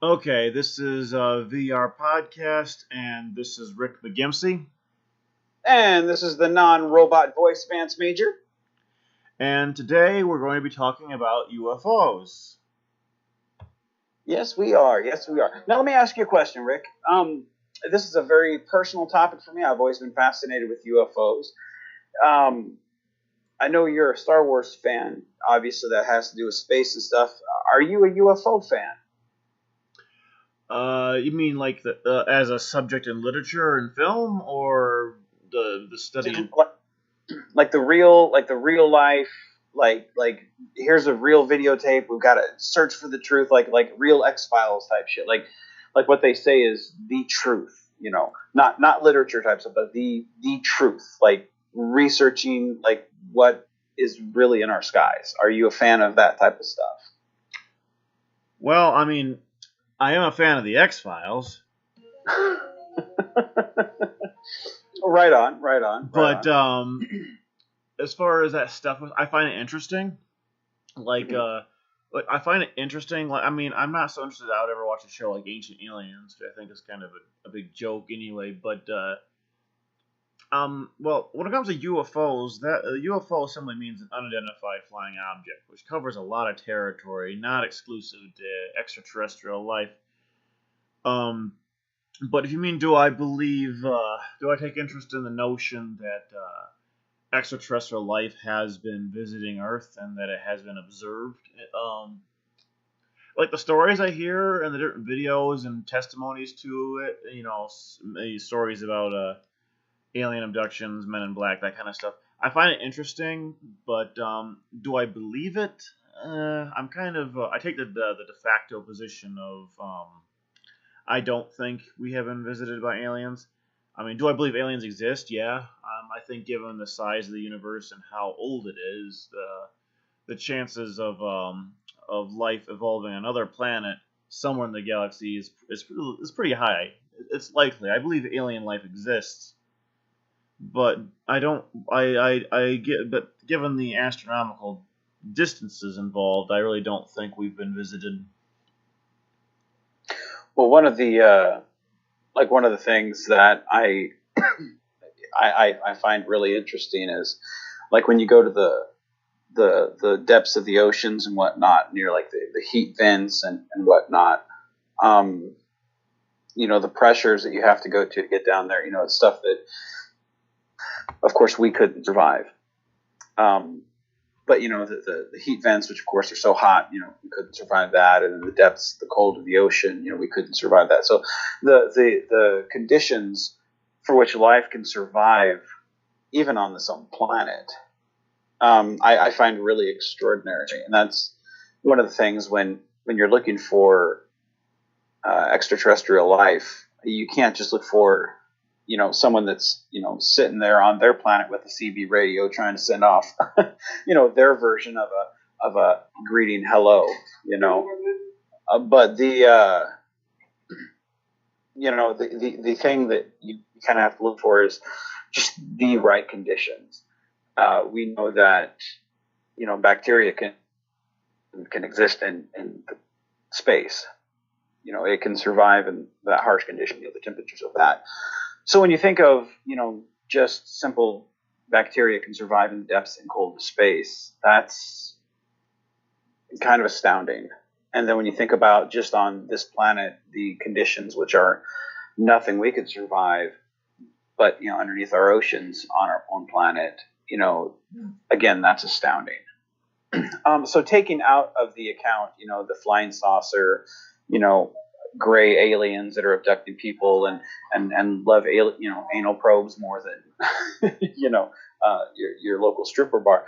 Okay, this is a VR podcast, and this is Rick McGimsey. And this is the non-robot voice Vance Major. And today we're going to be talking about UFOs. Yes, we are. Yes, we are. Now, let me ask you a question, Rick. This is a very personal topic for me. I've always been fascinated with UFOs. I know you're a Star Wars fan. Obviously, that has to do with space and stuff. Are you a UFO fan? You mean like as a subject in literature and film, or the study? Like the real life. Like here's a real videotape. We've got to search for the truth. Like real X-Files type shit. Like what they say is the truth. You know, not literature type stuff, but the truth. Like researching like what is really in our skies. Are you a fan of that type of stuff? Well, I mean, I am a fan of the X-Files. Right on. But as far as that stuff, I find it interesting. Like I find it interesting. Like, I mean, I'm not so interested that I would ever watch a show like Ancient Aliens, which I think is kind of a big joke anyway. But well, when it comes to UFOs, that UFO simply means an unidentified flying object, which covers a lot of territory, not exclusive to extraterrestrial life. But if you mean, do I take interest in the notion that extraterrestrial life has been visiting Earth and that it has been observed? Like the stories I hear and the different videos and testimonies to it, stories about alien abductions, Men in Black, that kind of stuff. I find it interesting, but do I believe it? I'm kind of I take the de facto position of I don't think we have been visited by aliens. I mean, do I believe aliens exist? Yeah. I think given the size of the universe and how old it is, the chances of life evolving on another planet somewhere in the galaxy is pretty high. It's likely. I believe alien life exists, but I don't. I get. But given the astronomical distances involved, I really don't think we've been visited. Well, one of the things that I find really interesting is like when you go to the depths of the oceans and whatnot, near like the heat vents and whatnot. The pressures that you have to go to get down there. It's stuff that, of course, we couldn't survive. But the heat vents, which of course are so hot, we couldn't survive that, and in the depths, the cold of the ocean, we couldn't survive that. So the conditions for which life can survive, even on this own planet, I find really extraordinary, and that's one of the things when you're looking for extraterrestrial life, you can't just look for someone that's, sitting there on their planet with a CB radio trying to send off, their version of a greeting hello, but the thing that you kind of have to look for is just the right conditions. We know that, bacteria can exist in space. It can survive in that harsh condition, the temperatures of that. So when you think of, just simple bacteria can survive in the depths and cold of space, that's kind of astounding. And then when you think about just on this planet, the conditions which are nothing we could survive, but, underneath our oceans on our own planet, again, that's astounding. So taking out of the account, the flying saucer, gray aliens that are abducting people and love anal probes more than your local stripper bar.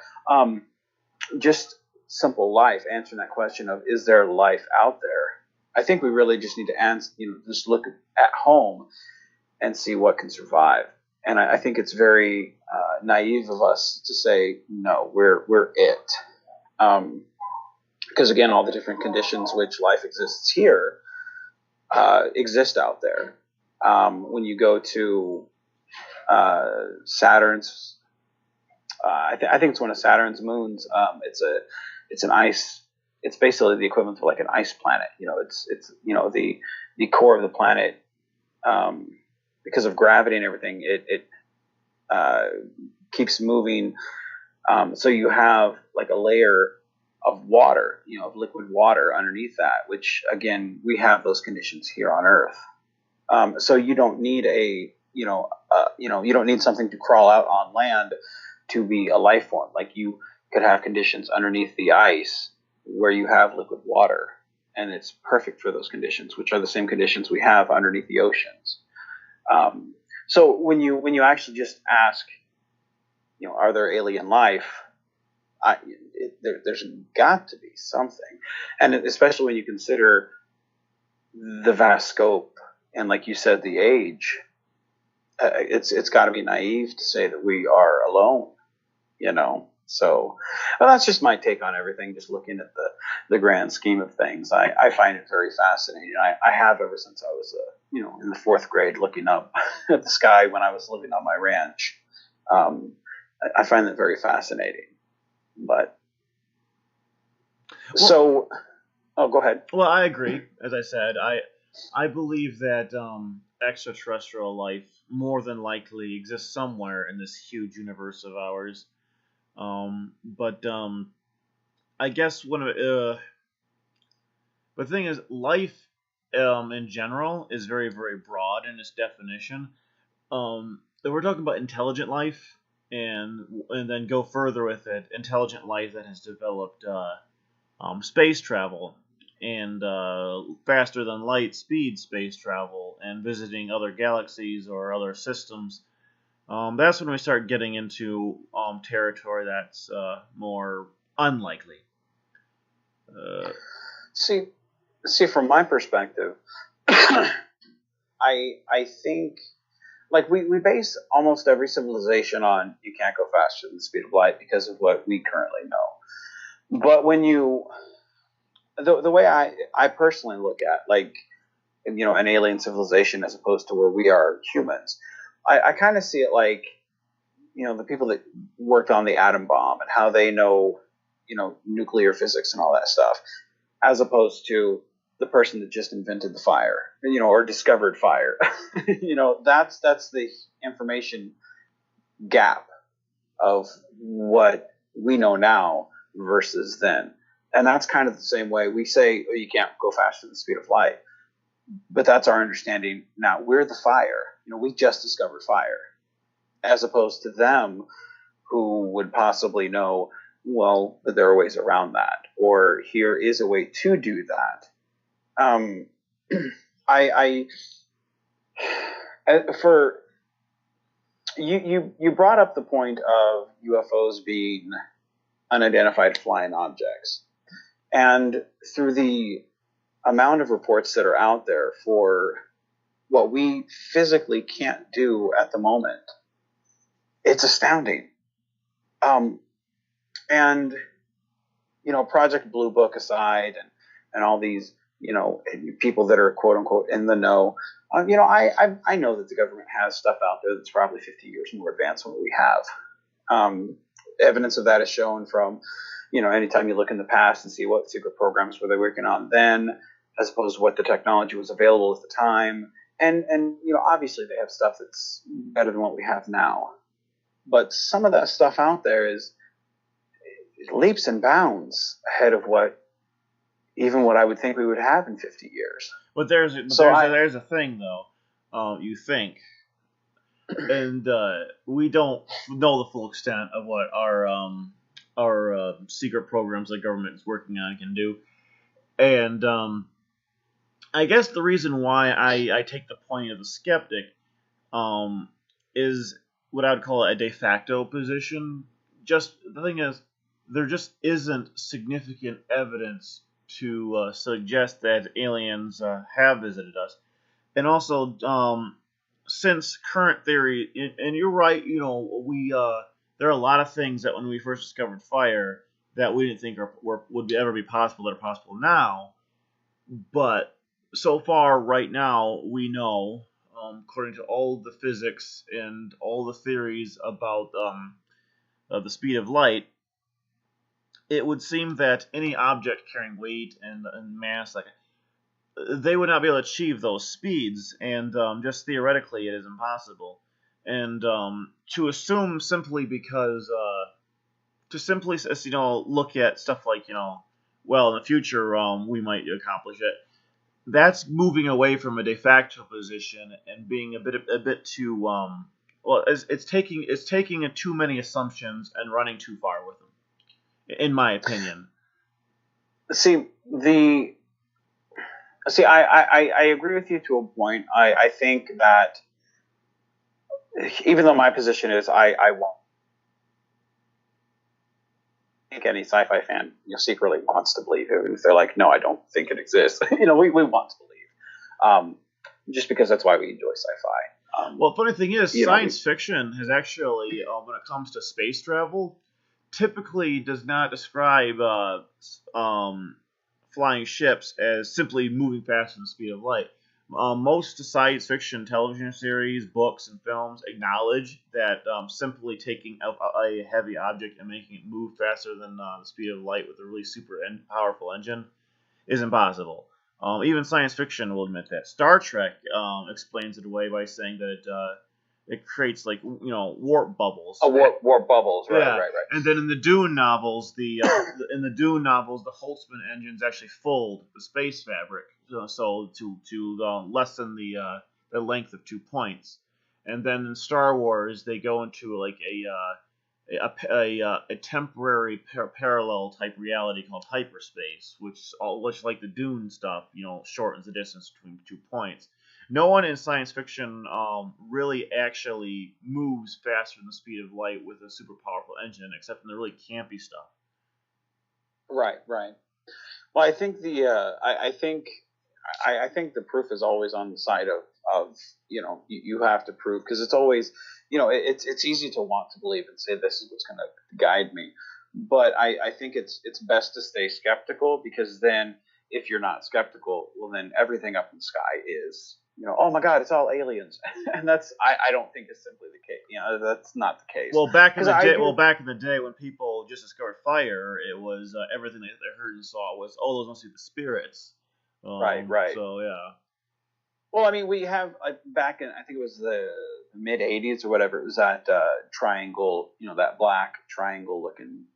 Just simple life, answering that question of, is there life out there? I think we really just need to answer, just look at home and see what can survive. And I think it's very naive of us to say no, we're it, because again, all the different conditions which life exists here exist out there. When you go to Saturn's, I think it's one of Saturn's moons. It's an ice it's basically the equivalent of like an ice planet. It's the core of the planet, because of gravity and everything. It keeps moving. So you have like a layer of water, of liquid water underneath that, which again, we have those conditions here on Earth. So you don't need you don't need something to crawl out on land to be a life form. Like you could have conditions underneath the ice where you have liquid water, and it's perfect for those conditions, which are the same conditions we have underneath the oceans. So when you actually just ask, are there alien life? There's got to be something, and especially when you consider the vast scope and, like you said, the age. It's got to be naive to say that we are alone, So, well, that's just my take on everything. Just looking at the grand scheme of things, I find it very fascinating. I have ever since I was in the fourth grade, looking up at the sky when I was living on my ranch. I find that very fascinating. But so, oh, go ahead. Well, I agree. As I said, I believe that extraterrestrial life more than likely exists somewhere in this huge universe of ours. But I guess the thing is, life in general is very, very broad in its definition. If we're talking about intelligent life, and then go further with it, intelligent life that has developed space travel and faster than light speed space travel and visiting other galaxies or other systems. That's when we start getting into territory that's more unlikely. See, from my perspective, I think, like, we base almost every civilization on you can't go faster than the speed of light because of what we currently know. But when the way I personally look at, like, an alien civilization as opposed to where we are humans, I kind of see it like, the people that worked on the atom bomb and how they know, nuclear physics and all that stuff, as opposed to the person that just invented the fire, or discovered fire. That's the information gap of what we know now versus then. And that's kind of the same way we say, oh, you can't go faster than the speed of light. But that's our understanding now. We're the fire. We just discovered fire. As opposed to them who would possibly know, well, that there are ways around that. Or here is a way to do that. For you brought up the point of UFOs being unidentified flying objects. And through the amount of reports that are out there for what we physically can't do at the moment, it's astounding. And Project Blue Book aside, and all these people that are quote unquote in the know, I know that the government has stuff out there that's probably 50 years more advanced than what we have. Evidence of that is shown from anytime you look in the past and see what secret programs were they working on then, as opposed to what the technology was available at the time. And obviously they have stuff that's better than what we have now. But some of that stuff out there is leaps and bounds ahead of what I would think we would have in 50 years. But there's a thing, though. You think. And we don't know the full extent of what our secret programs the government is working on can do. And I guess the reason why I take the point of the skeptic is what I would call a de facto position. Just the thing is, there just isn't significant evidence to suggest that aliens have visited us. And also, since current theory, and you're right, there are a lot of things that when we first discovered fire that we didn't think would ever be possible that are possible now. But so far, right now, we know, according to all the physics and all the theories about the speed of light, it would seem that any object carrying weight and mass, like, they would not be able to achieve those speeds, and just theoretically, it is impossible. And to assume simply because to simply look at stuff like well, in the future we might accomplish it. That's moving away from a de facto position and being a bit too well. It's taking too many assumptions and running too far with them, in my opinion. See the see I agree with you to a point. I think that even though my position is I won't think any sci-fi fan secretly wants to believe it. If they're like, no, I don't think it exists. We want to believe, just because that's why we enjoy sci-fi. Well, the funny thing is, science fiction has actually, when it comes to space travel, typically does not describe flying ships as simply moving faster than the speed of light. Most science fiction television series, books, and films acknowledge that simply taking a heavy object and making it move faster than the speed of light with a really super powerful engine is impossible. Even science fiction will admit that. Star Trek explains it away by saying that it creates warp bubbles. Warp bubbles, right, yeah. right. And then in the Dune novels, the Holtzman engines actually fold the space fabric, so to lessen the length of 2 points. And then in Star Wars, they go into like a temporary parallel type reality called hyperspace, which like the Dune stuff, shortens the distance between 2 points. No one in science fiction really actually moves faster than the speed of light with a super powerful engine, except in the really campy stuff. Right. Well, I think I think the proof is always on the side of you have to prove, because it's always it's easy to want to believe and say this is what's going to guide me, but I think it's best to stay skeptical, because then if you're not skeptical, well, then everything up in the sky is oh my God, it's all aliens, and I don't think it's simply the case. That's not the case. Well, back in the day when people just discovered fire, it was everything they heard and saw was those must be the spirits. Right. So yeah. Well, I mean, we have back in, I think it was the mid '80s or whatever. It was that triangle, that black triangle looking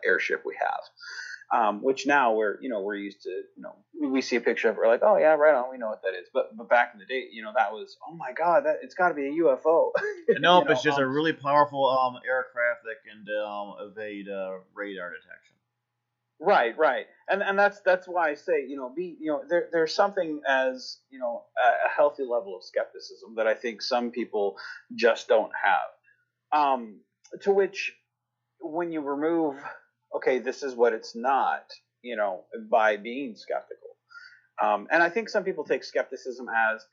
airship we have, which now we're used to. We see a picture of it, we're like, oh yeah, right on, we know what that is. But back in the day, that was, oh my God, it's got to be a UFO. Nope, it's just a really powerful aircraft that can evade radar detection. Right, and that's why I say there's something as a healthy level of skepticism that I think some people just don't have. To which, when you remove, okay, this is what it's not, by being skeptical, and I think some people take skepticism as,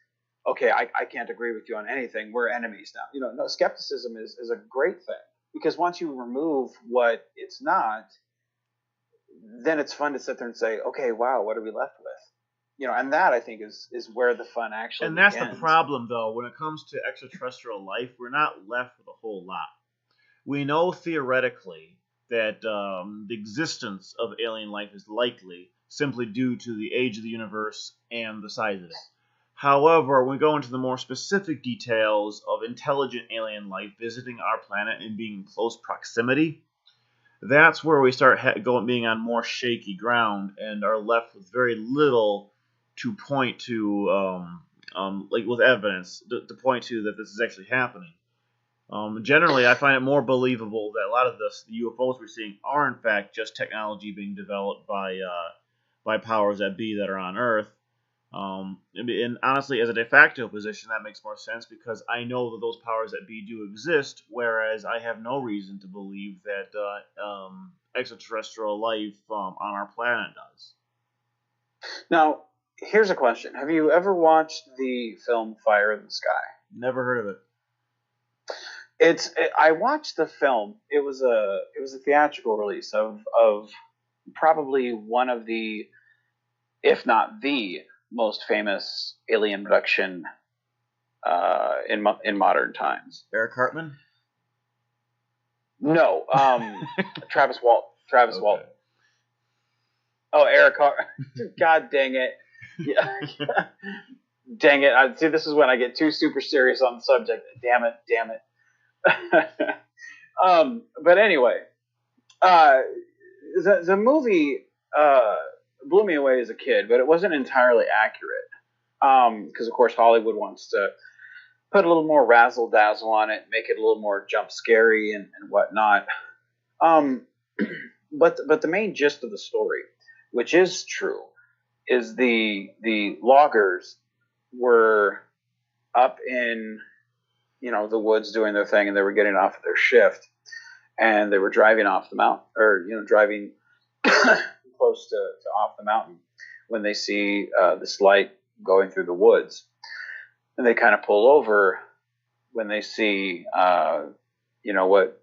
okay, I can't agree with you on anything, we're enemies now. No, skepticism is a great thing, because once you remove what it's not, then it's fun to sit there and say, okay, wow, what are we left with? And that, I think, is where the fun actually begins. And that's the problem, though. When it comes to extraterrestrial life, we're not left with a whole lot. We know theoretically that the existence of alien life is likely simply due to the age of the universe and the size of it. However, when we go into the more specific details of intelligent alien life visiting our planet and being in close proximity, that's where we start being on more shaky ground and are left with very little to point to, like with evidence to point to that this is actually happening. Generally, I find it more believable that a lot of the UFOs we're seeing are in fact just technology being developed by powers that be that are on Earth. And honestly, as a de facto position, that makes more sense, because I know that those powers that be do exist, whereas I have no reason to believe that extraterrestrial life on our planet does. Now, here's a question. Have you ever watched the film Fire in the Sky? Never heard of it. I watched the film. It was a theatrical release of probably one of the, if not the most famous alien abduction in modern times. Eric Hartman? No, Travis Travis Okay. Walton. Oh, Eric Carr. God dang it. Yeah. Dang it. See, this is when I get too super serious on the subject. Damn it. But anyway, the movie blew me away as a kid, but it wasn't entirely accurate. Because, of course, Hollywood wants to put a little more razzle dazzle on it, make it a little more jump scary and whatnot. But the main gist of the story, which is true, is the loggers were up in the woods doing their thing, and they were getting off of their shift, and they were driving off the mountain, or driving close to off the mountain, when they see this light going through the woods, and they kind of pull over when they see what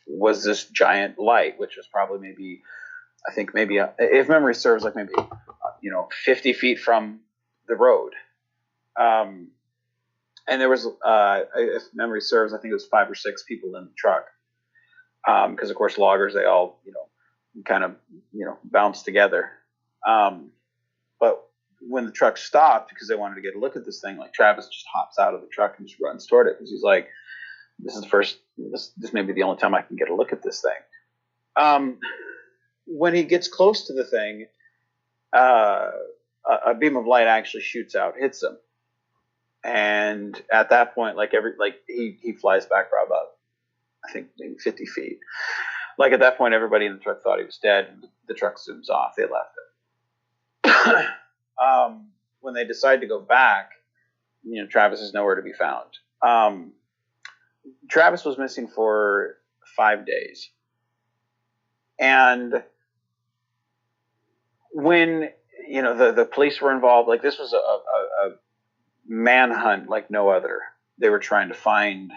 was this giant light, which was probably maybe, I think maybe if memory serves, like maybe 50 feet from the road. And there was, if memory serves, I think it was 5 or 6 people in the truck. Because of course loggers, they all kind of bounce together. But when the truck stopped, because they wanted to get a look at this thing, like Travis just hops out of the truck and just runs toward it, because he's like, this is the first, this may be the only time I can get a look at this thing. When he gets close to the thing, a beam of light actually shoots out, hits him, and at that point, he flies back for about, I think, maybe 50 feet. Like, at that point, everybody in the truck thought he was dead, and the truck zooms off. They left it. When they decide to go back, Travis is nowhere to be found. Travis was missing for 5 days. And when, the police were involved, like, this was a manhunt like no other. They were trying to find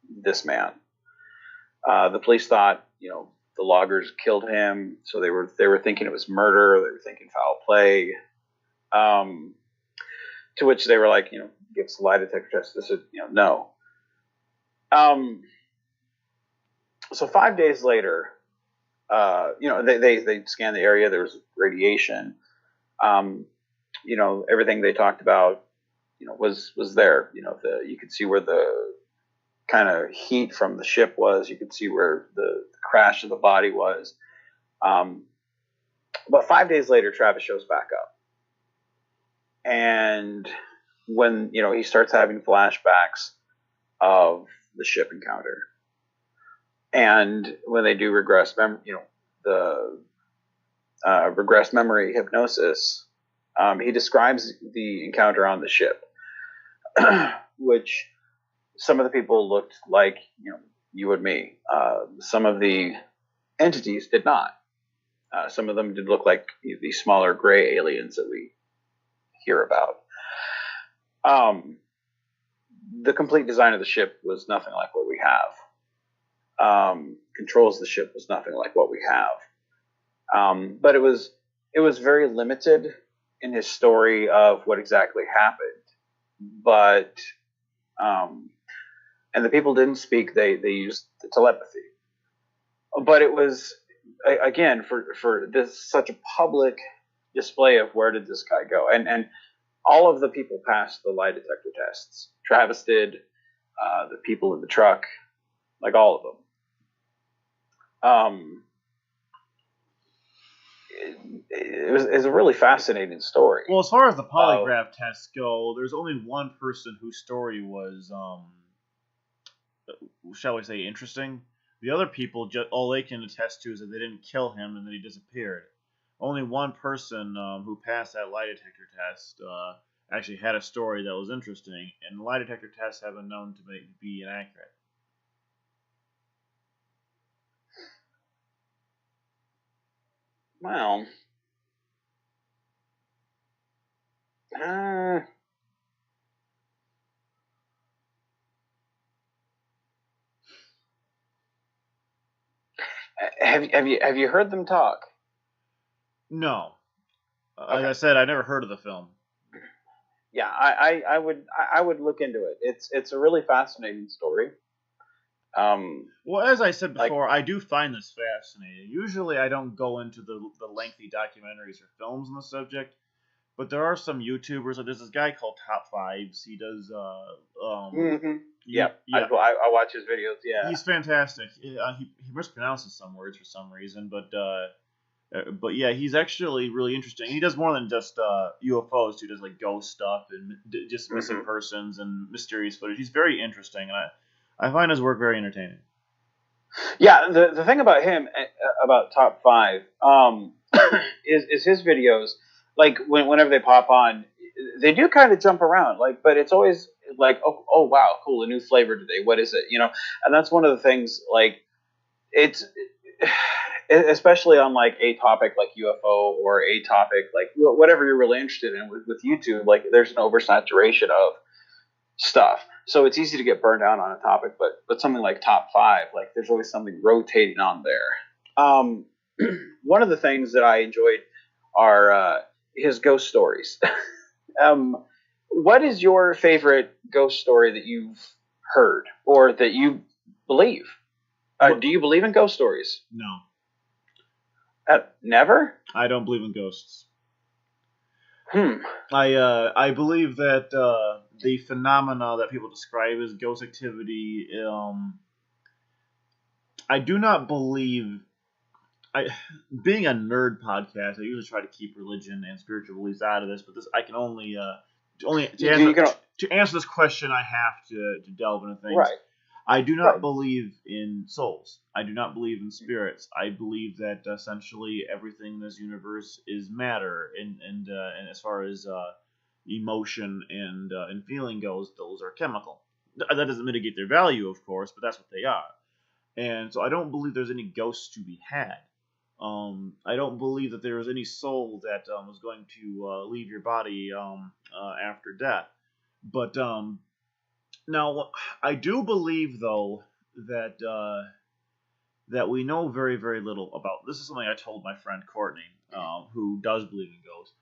this man. The police thought, the loggers killed him, so they were thinking it was murder. They were thinking foul play. To which they were like, give us a lie detector test. This is, no. So 5 days later, they scanned the area. There was radiation. Everything they talked about, was there. You could see where the kind of heat from the ship was. You could see where the crash of the body was. But 5 days later, Travis shows back up. And when, he starts having flashbacks of the ship encounter. And when they do regress regress memory hypnosis, he describes the encounter on the ship, which some of the people looked like, you and me. Some of the entities did not. Some of them did look like the smaller gray aliens that we hear about. The complete design of the ship was nothing like what we have. Controls of the ship was nothing like what we have. But it was very limited in his story of what exactly happened. But and the people didn't speak; they used the telepathy. But it was, again, for this such a public display of where did this guy go, and all of the people passed the lie detector tests. Travis did, the people in the truck, like all of them. It was a really fascinating story. Well, as far as the polygraph tests go, there's only one person whose story was, shall we say, interesting. The other people, all they can attest to is that they didn't kill him and that he disappeared. Only one person who passed that lie detector test actually had a story that was interesting, and lie detector tests have been known to be inaccurate. Well, have you heard them talk? No. Okay. Like I said, I never heard of the film. Yeah, I would look into it. It's a really fascinating story. Well, as I said Like, before, I do find this fascinating. Usually, I don't go into the lengthy documentaries or films on the subject, but there are some YouTubers. Like there's this guy called Top Fives. He does, yeah, yeah, I watch his videos. Yeah. he's fantastic. He mispronounces some words for some reason, but yeah, he's actually really interesting. He does more than just UFOs. He does like ghost stuff and just missing hmm persons and mysterious footage. He's very interesting, and I find his work very entertaining. Yeah, the thing about him, about top five, is his videos. Like whenever they pop on, they do kind of jump around. Like, but it's always like, oh wow, cool, a new flavor today. What is it? And that's one of the things. Like, it's especially on like a topic like UFO or a topic like whatever you're really interested in with YouTube. Like, there's an oversaturation of stuff. So it's easy to get burned out on a topic, but something like top five, like there's always something rotating on there. One of the things that I enjoyed are his ghost stories. um, what is your favorite ghost story that you've heard or that you believe? Do you believe in ghost stories? No, Never. I don't believe in ghosts. Hmm. I believe that the phenomena that people describe as ghost activity. I do not believe. I being a nerd podcast, I usually try to keep religion and spiritual beliefs out of this, but this I can only You can, to answer this question, I have to delve into things. right. I do not Right. believe in souls. I do not believe in spirits. I believe that essentially everything in this universe is matter, and as far as emotion and feeling goes, those are chemical. That doesn't mitigate their value, of course, but that's what they are. And so I don't believe there's any ghosts to be had. I don't believe that there is any soul that is going to leave your body after death. But now, I do believe though that we know very very little about. This is something I told my friend Courtney, who does believe in ghosts,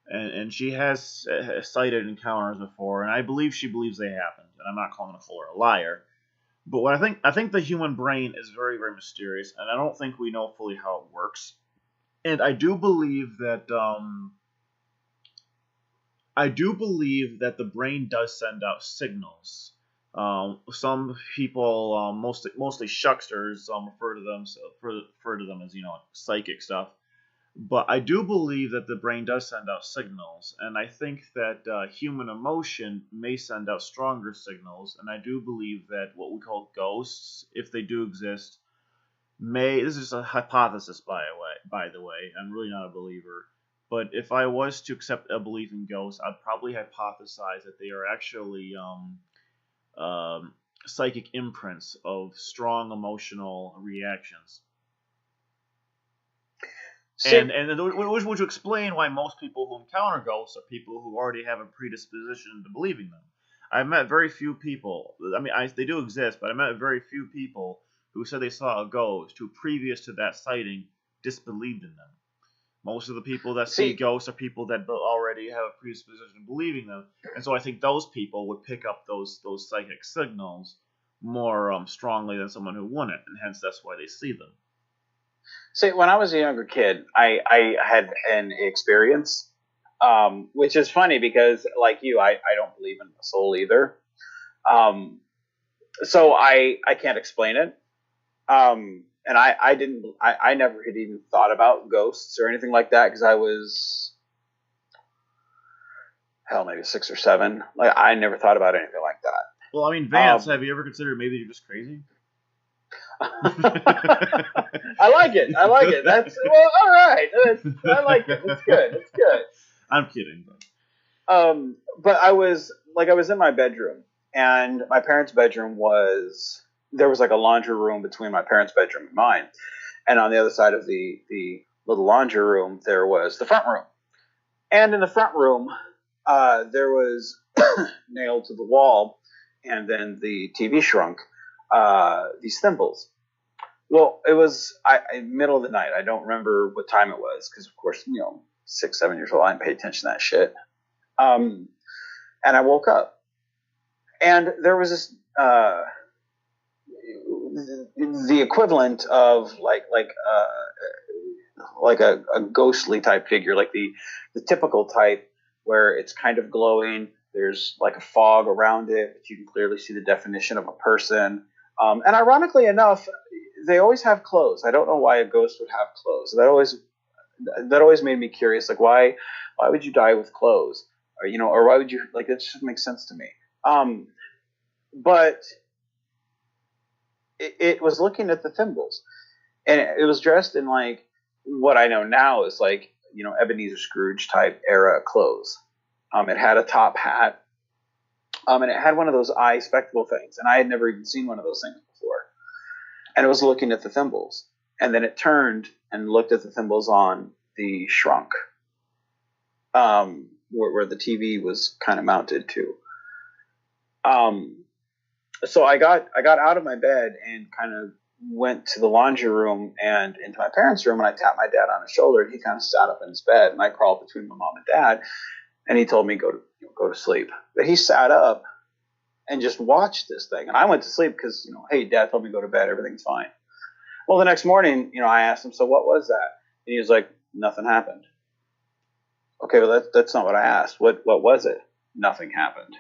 and she has cited encounters before, and I believe she believes they happened. And I'm not calling a fool or a liar. But what I think the human brain is very very mysterious, and I don't think we know fully how it works. And I do believe that the brain does send out signals. Some people, mostly shucksters, refer to them as psychic stuff. But I do believe that the brain does send out signals, and I think that human emotion may send out stronger signals. And I do believe that what we call ghosts, if they do exist, may this is just a hypothesis by the way. I'm really not a believer. But if I was to accept a belief in ghosts, I'd probably hypothesize that they are actually um, psychic imprints of strong emotional reactions. See, Which would explain why most people who encounter ghosts are people who already have a predisposition to believing them. I've met very few people. I mean, they do exist, but I met very few people who said they saw a ghost who, previous to that sighting, disbelieved in them. Most of the people that see see, ghosts are people that already have a predisposition to believing them, and so I think those people would pick up those psychic signals more strongly than someone who wouldn't, and hence that's why they see them. See, when I was a younger kid, I had an experience, which is funny because, like you, I don't believe in the soul either. Um, so I can't explain it. And I didn't, I never had even thought about ghosts or anything like that because I was, hell, maybe 6 or 7. Like, I never thought about anything like that. Well, I mean, Vance, have you ever considered maybe you're just crazy? I like it. I like it. That's well, all right. I like it. It's good. It's good. I'm kidding. But I was in my bedroom, and my parents' bedroom there was like a laundry room between my parents' bedroom and mine, and on the other side of the little laundry room there was the front room, and in the front room there was nailed to the wall, and then the TV shrunk these thimbles. Well, it was middle of the night. I don't remember what time it was because, of course, 6, 7 years old, I didn't pay attention to that shit. And I woke up, and there was this the equivalent of like a ghostly type figure, like the typical type where it's kind of glowing. There's like a fog around it, but you can clearly see the definition of a person. And ironically enough, they always have clothes. I don't know why a ghost would have clothes. That always made me curious. Like why would you die with clothes? Or why would you, like, that just makes sense to me. But it was looking at the thimbles, and it was dressed in like what I know now is like, Ebenezer Scrooge type era clothes. It had a top hat, and it had one of those eye spectacle things, and I had never even seen one of those things before. And it was looking at the thimbles, and then it turned and looked at the thimbles on the shrunk, where the TV was kind of mounted to. So I got out of my bed and kind of went to the laundry room and into my parents' room, and I tapped my dad on his shoulder, and he kind of sat up in his bed, and I crawled between my mom and dad, and he told me go to sleep. But he sat up and just watched this thing, and I went to sleep because, hey, Dad told me to go to bed, everything's fine. Well, the next morning, I asked him, so what was that? And he was like, nothing happened. Okay, well that's not what I asked. What was it? Nothing happened.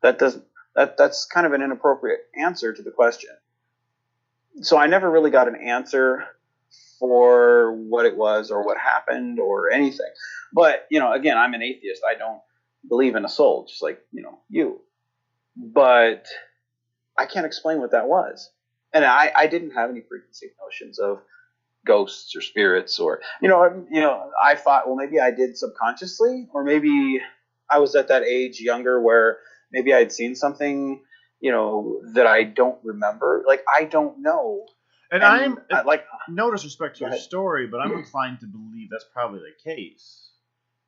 That's kind of an inappropriate answer to the question. So I never really got an answer for what it was or what happened or anything. But, again, I'm an atheist. I don't believe in a soul, just like, you. But I can't explain what that was. And I didn't have any preconceived notions of ghosts or spirits or, I thought, well, maybe I did subconsciously, or maybe I was at that age younger where maybe I'd seen something, that I don't remember. Like, I don't know. And I'm like, no disrespect to your story, but I'm inclined to believe that's probably the case.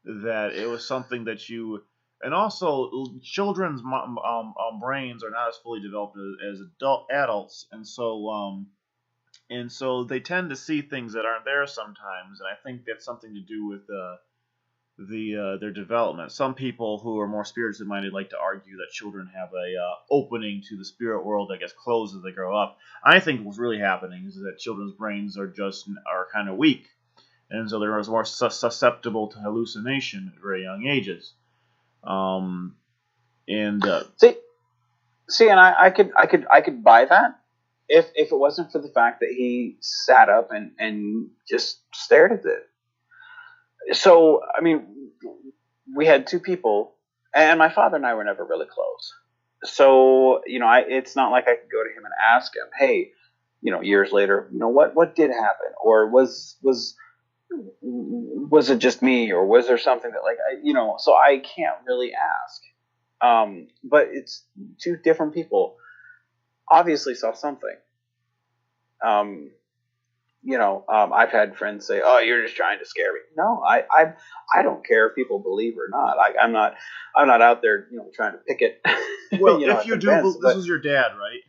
That it was something that you, and also children's brains are not as fully developed as adults, and so they tend to see things that aren't there sometimes, and I think that's something to do with their development. Some people who are more spiritually minded like to argue that children have a opening to the spirit world that gets closed as they grow up. I think what's really happening is that children's brains are kind of weak, and so they're more susceptible to hallucination at very young ages. See, and I could buy that if it wasn't for the fact that he sat up and just stared at it. So, I mean, we had two people, and my father and I were never really close. So, it's not like I could go to him and ask him, hey, years later, what did happen? Or was it just me? Or was there something that, so I can't really ask. But it's two different people obviously saw something. I've had friends say, "Oh, you're just trying to scare me." No, I don't care if people believe or not. I'm not out there, trying to pick it. Well, if you do, this was your dad, right?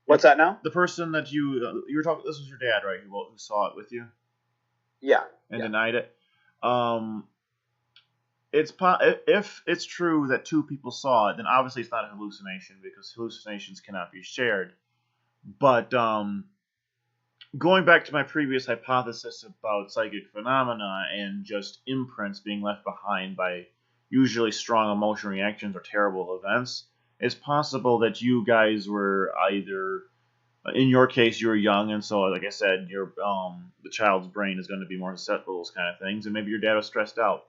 What's that now? The person that you were talking. This was your dad, right? Who saw it with you? Yeah. And denied it. If it's true that two people saw it, then obviously it's not a hallucination because hallucinations cannot be shared. But going back to my previous hypothesis about psychic phenomena and just imprints being left behind by usually strong emotional reactions or terrible events, it's possible that you guys were either, in your case, you were young, and so, like I said, your the child's brain is going to be more susceptible to those kind of things, and maybe your dad was stressed out.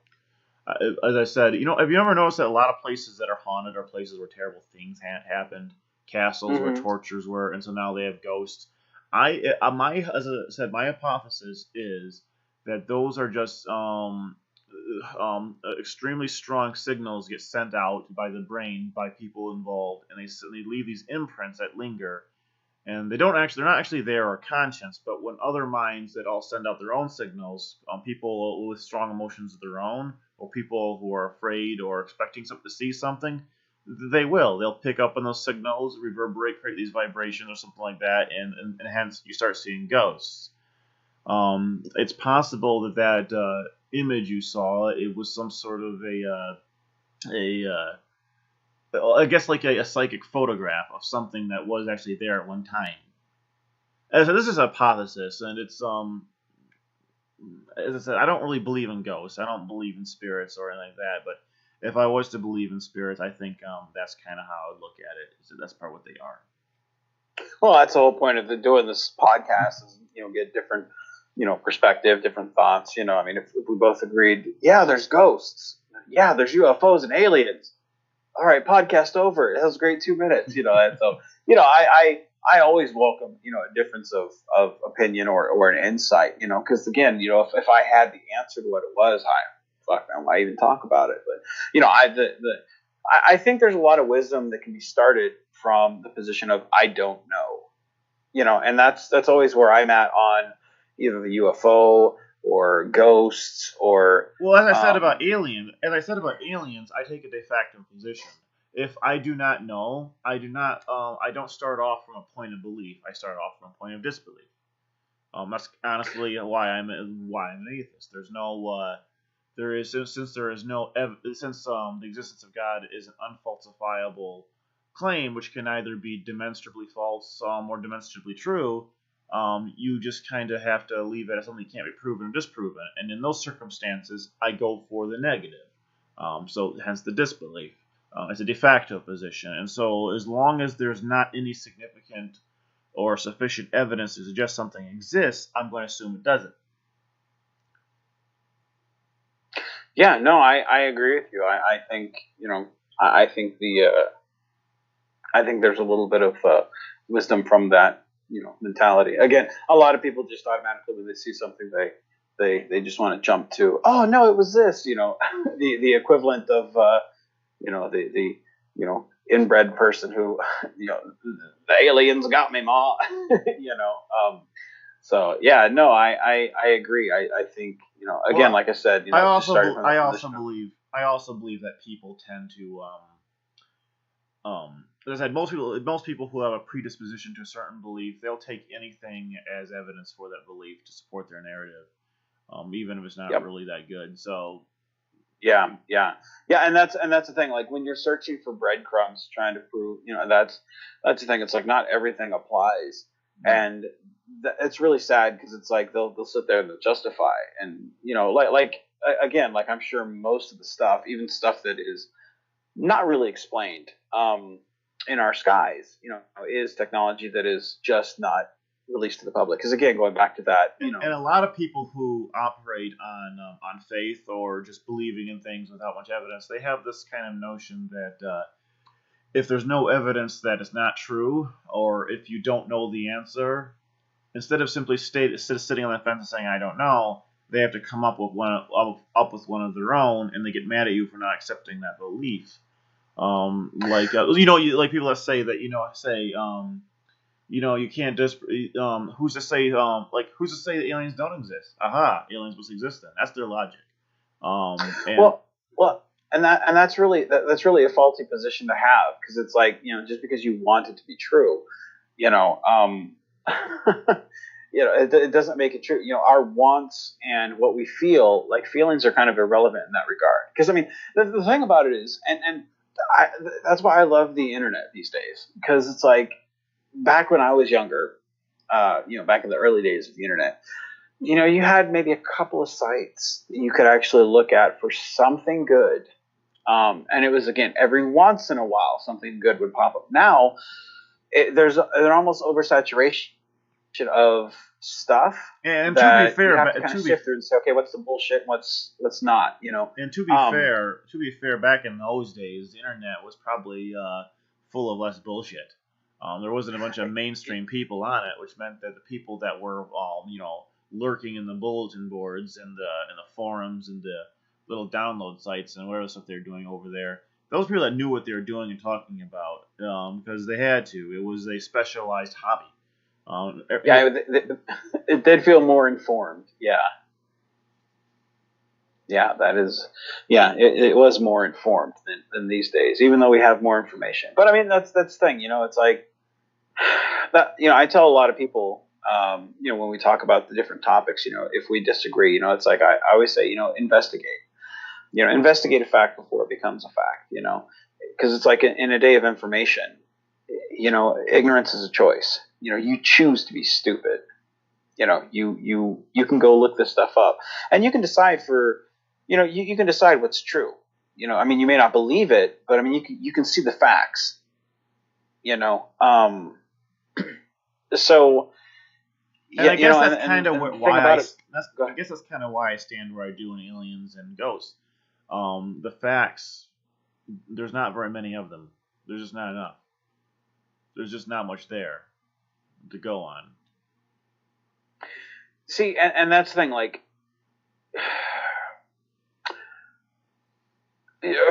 As I said, have you ever noticed that a lot of places that are haunted are places where terrible things happened, castles where tortures were, and so now they have ghosts? As I said, my hypothesis is that those are just extremely strong signals get sent out by the brain by people involved, and they leave these imprints that linger, and they're not actually there or conscious, but when other minds that all send out their own signals, people with strong emotions of their own, or people who are afraid or expecting to see something, they'll pick up on those signals, reverberate, create these vibrations or something like that, and hence you start seeing ghosts. It's possible that image you saw, it was some sort of I guess like a psychic photograph of something that was actually there at one time. And so this is a hypothesis, and it's as I said, I don't really believe in ghosts. I don't believe in spirits or anything like that. But if I was to believe in spirits, I think that's kind of how I would look at it. So that's part of what they are. Well, that's the whole point of doing this podcast is, get different, perspective, different thoughts. I mean, if we both agreed, yeah, there's ghosts, yeah, there's UFOs and aliens. All right, podcast over. That was a great 2 minutes, And so, I always welcome, a difference of opinion or an insight, because again, if I had the answer to what it was, I might even talk about it. But, I think there's a lot of wisdom that can be started from the position of I don't know, and that's always where I'm at on either the UFO or ghosts or. Well, as I said about aliens, I take a de facto position. If I do not know, I do not. I don't start off from a point of belief. I start off from a point of disbelief. That's honestly why I'm an atheist. There's no. There is since there is no since the existence of God is an unfalsifiable claim, which can either be demonstrably false or demonstrably true. You just kind of have to leave it as something that can't be proven or disproven. And in those circumstances, I go for the negative. So hence the disbelief. It's a de facto position. And so as long as there's not any significant or sufficient evidence to suggest something exists, I'm going to assume it doesn't. Yeah, no, I agree with you. I think, I think I think there's a little bit of wisdom from that, mentality. Again, a lot of people just automatically when they see something, they just want to jump to, oh no, it was this, the equivalent of, the inbred person who, the aliens got me, ma, So yeah, no, I agree. I think, again, well, like I said, I also believe that people tend to as I said, most people who have a predisposition to a certain belief, they'll take anything as evidence for that belief to support their narrative, even if it's not really that good. So, yeah, and that's the thing. Like when you're searching for breadcrumbs, trying to prove, that's the thing. It's like not everything applies, and it's really sad because it's like they'll sit there and they'll justify, and again, like I'm sure most of the stuff, even stuff that is not really explained in our skies, is technology that is just not released to the public. Because again, going back to that, and a lot of people who operate on faith or just believing in things without much evidence, they have this kind of notion that if there's no evidence that it's not true, or if you don't know the answer, instead of simply sitting on the fence and saying I don't know, they have to come up with one of their own, and they get mad at you for not accepting that belief. Like people that say that you can't just who's to say that aliens don't exist? Aha, aliens must exist then. That's their logic. And that's really a faulty position to have, because it's like, just because you want it to be true, it doesn't make it true. Our wants and what we feel, like feelings are kind of irrelevant in that regard. Because I mean, the thing about it is, and that's why I love the internet these days, because it's like back when I was younger, back in the early days of the internet, you had maybe a couple of sites that you could actually look at for something good. And it was, again, every once in a while something good would pop up. Now there's an almost oversaturation of stuff. And to be fair, you have to kind of sift through and say, okay, what's the bullshit, and what's not, And to be fair, back in those days, the internet was probably full of less bullshit. There wasn't a bunch of mainstream people on it, which meant that the people that were lurking in the bulletin boards and the forums and the little download sites and whatever stuff they're doing over there, those people that knew what they were doing and talking about, because they had to. It was a specialized hobby. It did feel more informed. Yeah, that is. Yeah, it was more informed than these days, even though we have more information. But I mean, that's the thing. It's like that. I tell a lot of people, when we talk about the different topics, if we disagree, it's like I always say, investigate. Investigate a fact before it becomes a fact. because it's like in a day of information, ignorance is a choice. You choose to be stupid. You can go look this stuff up, and you can decide you can decide what's true. I mean, you may not believe it, but I mean, you can see the facts. So, And I guess that's kind of I guess that's kind of why I stand where I do in aliens and ghosts. The facts, there's not very many of them. There's just not enough. There's just not much there to go on. See, and that's the thing. Like,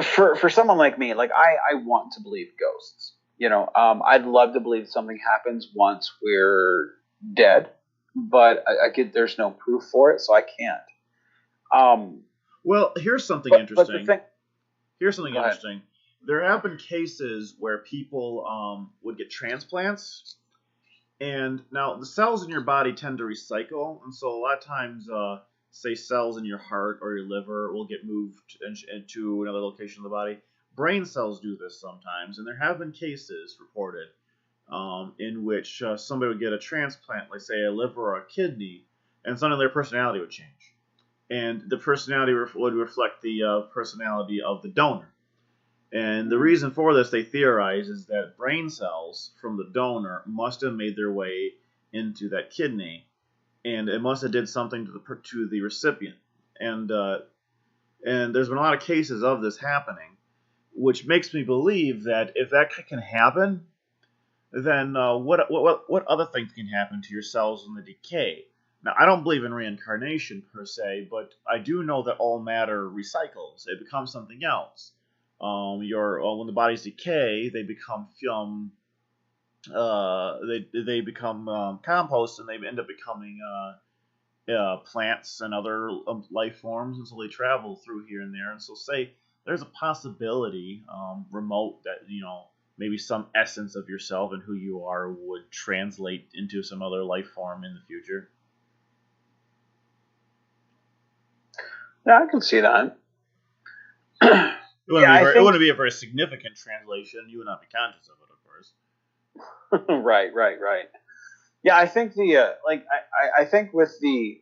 for someone like me, like I want to believe ghosts. I'd love to believe something happens once we're dead, but there's no proof for it, so I can't. Well, here's something interesting. Here's something Go ahead. interesting. There have been cases where people would get transplants, and now the cells in your body tend to recycle, and so a lot of times, say cells in your heart or your liver will get moved into another location of the body. Brain cells do this sometimes, and there have been cases reported in which somebody would get a transplant, like say a liver or a kidney, and suddenly their personality would change. And the personality would reflect the personality of the donor. And the reason for this, they theorize, is that brain cells from the donor must have made their way into that kidney, and it must have did something to the recipient. And there's been a lot of cases of this happening, which makes me believe that if that can happen, then what other things can happen to your cells in the decay? Now, I don't believe in reincarnation per se, but I do know that all matter recycles. It becomes something else. When the bodies decay, they become they become compost, and they end up becoming plants and other life forms, and so they travel through here and there. And so, say there's a possibility, remote, that maybe some essence of yourself and who you are would translate into some other life form in the future. Yeah, I can see that. It wouldn't be a very significant translation. You would not be conscious of it, of course. Right. Yeah, I think I think with the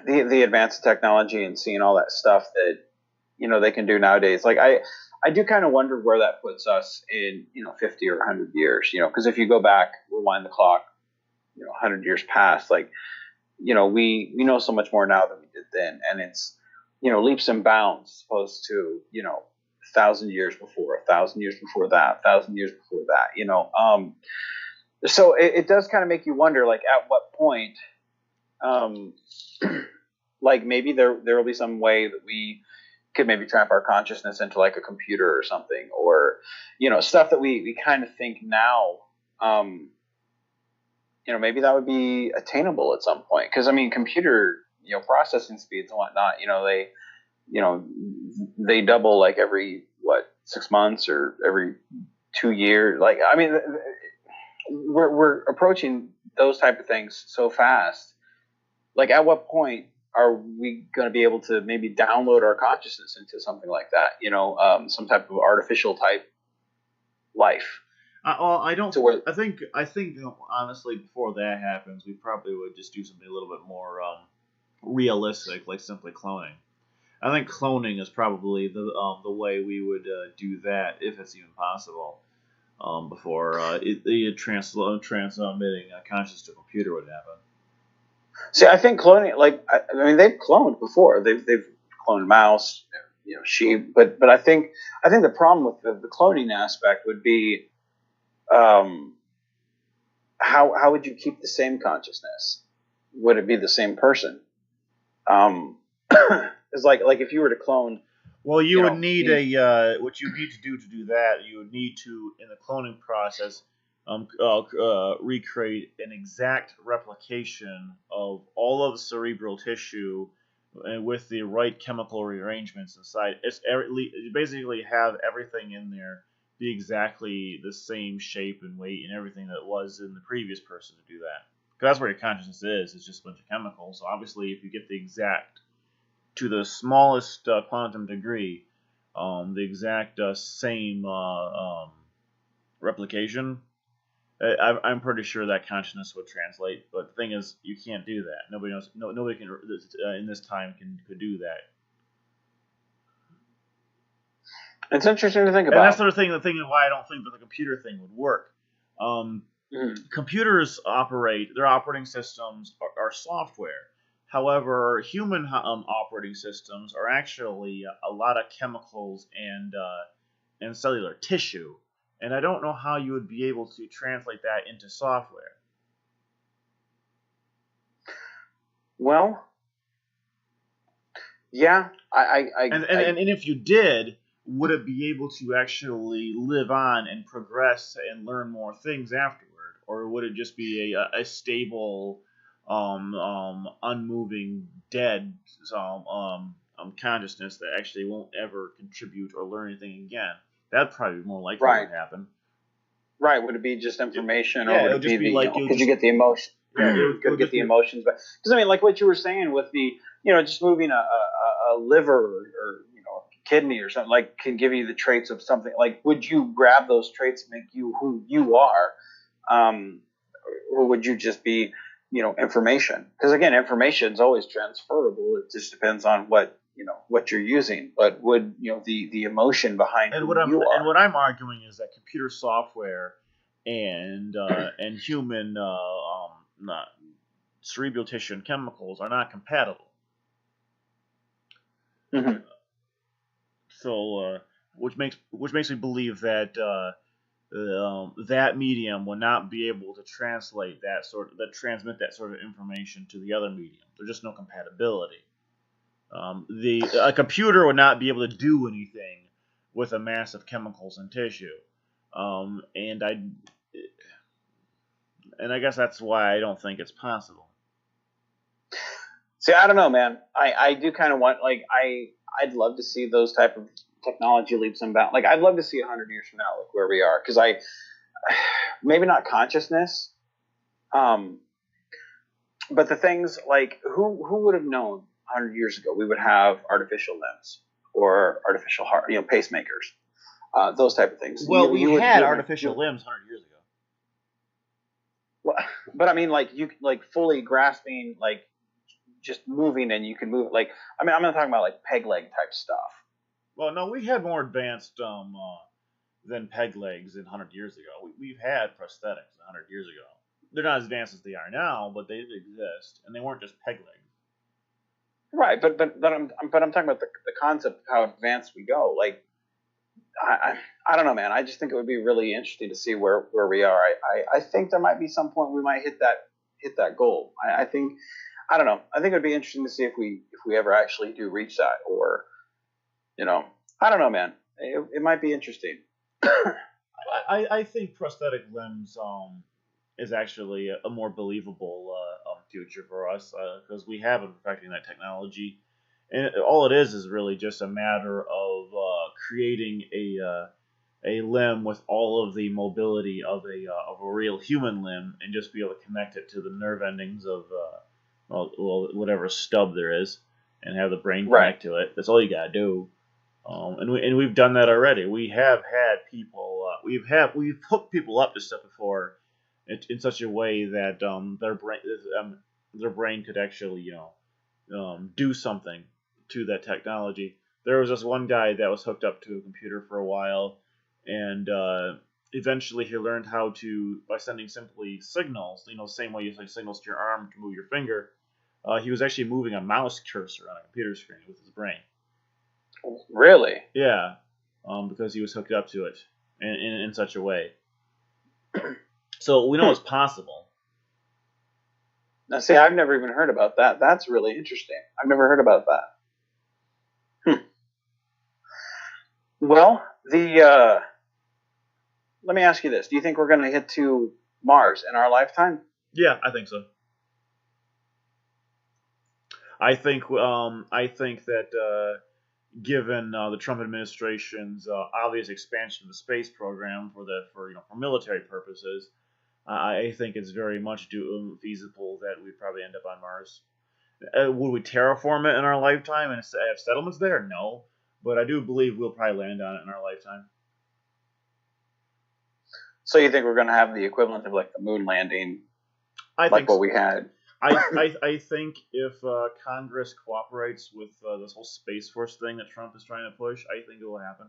advance of technology and seeing all that stuff that they can do nowadays, like I do kind of wonder where that puts us in 50 or 100 years. Because if you go back, rewind the clock, 100 years past, like we know so much more now than we did then, and it's leaps and bounds, opposed to 1,000 years before, 1,000 years before that, 1,000 years before that. So it does kind of make you wonder, like, at what point, like maybe there will be some way that we could maybe trap our consciousness into like a computer or something, or stuff that we kind of think now. Maybe that would be attainable at some point, because I mean, computer processing speeds and whatnot, they double like every 6 months or every 2 years. Like, I mean, we're approaching those type of things so fast. Like, at what point are we going to be able to maybe download our consciousness into something like that? Some type of artificial type life. Well, I don't. I think honestly, before that happens, we probably would just do something a little bit more realistic, like simply cloning. I think cloning is probably the way we would do that, if it's even possible. Before transmitting consciousness to a computer would happen. See, I think cloning, like, I mean, they've cloned before. They've cloned mouse, sheep, but I think the problem with the cloning aspect would be, how would you keep the same consciousness? Would it be the same person? It's like if you were to clone. Well, you would need what you need to do that. You would need to, in the cloning process, recreate an exact replication of all of the cerebral tissue, and with the right chemical rearrangements inside. You basically have everything in there be exactly the same shape and weight and everything that was in the previous person to do that. Because that's where your consciousness is. It's just a bunch of chemicals. So obviously, if you get the exact, to the smallest quantum degree, the exact same replication, I'm pretty sure that consciousness would translate. But the thing is, you can't do that. Nobody knows. No, nobody can in this time could do that. It's interesting to think about. And that's the thing why I don't think that the computer thing would work. Computers operate, their operating systems are software. However, human operating systems are actually a lot of chemicals and cellular tissue. And I don't know how you would be able to translate that into software. Well, yeah, and if you did, would it be able to actually live on and progress and learn more things afterward, or would it just be a stable, unmoving, dead consciousness that actually won't ever contribute or learn anything again? That'd probably be more likely right. to happen. Right? Would it be just information, Yeah, or would it be like could you get the emotion? Yeah, could get the emotions back? Because I mean, like what you were saying with the just moving a liver or kidney or something, like can give you the traits of something. Like, would you grab those traits and make you who you are, or would you just be information? Because again, information is always transferable. It just depends on what you're using. But would the emotion behind and who what you are? And what I'm arguing is that computer software and human not cerebral tissue and chemicals are not compatible. Mm-hmm. So, which makes me believe that that medium will not be able to transmit that sort of information to the other medium. There's just no compatibility. A computer would not be able to do anything with a mass of chemicals and tissue, and I guess that's why I don't think it's possible. See, I don't know, man. I do kind of want, like, I'd love to see those type of technology leaps and bounds. Like, I'd love to see 100 years from now, like where we are, because maybe not consciousness, but the things like who would have known 100 years ago we would have artificial limbs or artificial heart, pacemakers, those type of things. Well, we had artificial limbs 100 years ago. Well, but I mean, like you fully grasping, like just moving, and you can move. Like, I mean, I'm not talking about like peg leg type stuff. Well, no, we had more advanced than peg legs 100 years ago. We've had prosthetics 100 years ago. They're not as advanced as they are now, but they did exist, and they weren't just peg legs. Right, but I'm talking about the concept of how advanced we go. Like, I don't know, man. I just think it would be really interesting to see where we are. I think there might be some point we might hit that goal. I think, I don't know. I think it would be interesting to see if we ever actually do reach that, or I don't know, man. It might be interesting. I think prosthetic limbs is actually a more believable future for us, because we have been perfecting that technology, and all it is really just a matter of creating a limb with all of the mobility of a real human limb, and just be able to connect it to the nerve endings of whatever stub there is, and have the brain connect to it. That's all you gotta do. And we've done that already. We have had people. We've hooked people up to stuff before, in such a way that their brain could actually do something to that technology. There was this one guy that was hooked up to a computer for a while, and eventually he learned how to, by sending simply signals. The same way you send signals to your arm to move your finger. He was actually moving a mouse cursor on a computer screen with his brain. Really? Yeah, because he was hooked up to it in such a way. So we know it's possible. Now, see, I've never even heard about that. That's really interesting. I've never heard about that. Well, let me ask you this: do you think we're going to hit to Mars in our lifetime? Yeah, I think so. I think that. Given the Trump administration's obvious expansion of the space program for military purposes, I think it's very much feasible that we probably end up on Mars. Would we terraform it in our lifetime and have settlements there? No, but I do believe we'll probably land on it in our lifetime. So you think we're going to have the equivalent of like the moon landing, I like think what so. we had? I think if Congress cooperates with this whole Space Force thing that Trump is trying to push, I think it will happen.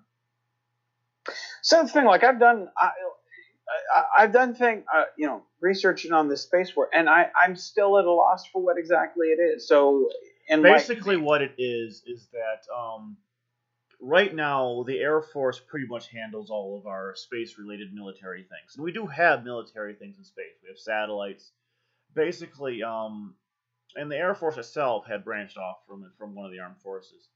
So the thing, like I've done researching on this Space Force, and I'm still at a loss for what exactly it is. So, basically, what it is that right now the Air Force pretty much handles all of our space-related military things, and we do have military things in space. We have satellites, basically. And the Air Force itself had branched off from one of the armed forces,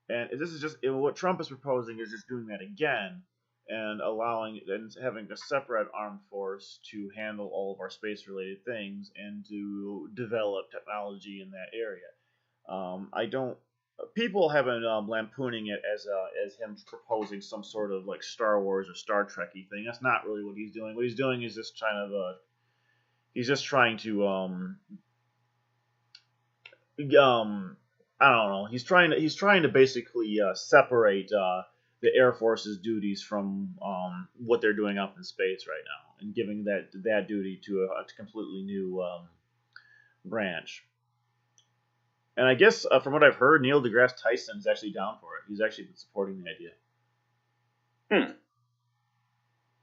and this is just what Trump is proposing is just doing that again, and allowing and having a separate armed force to handle all of our space-related things and to develop technology in that area. I don't. People have been lampooning it as him proposing some sort of like Star Wars or Star Trekky thing. That's not really what he's doing. What he's doing is just he's just trying to I don't know. He's trying to basically separate the Air Force's duties from what they're doing up in space right now, and giving that duty to a completely new branch. And I guess from what I've heard, Neil deGrasse Tyson is actually down for it. He's actually been supporting the idea.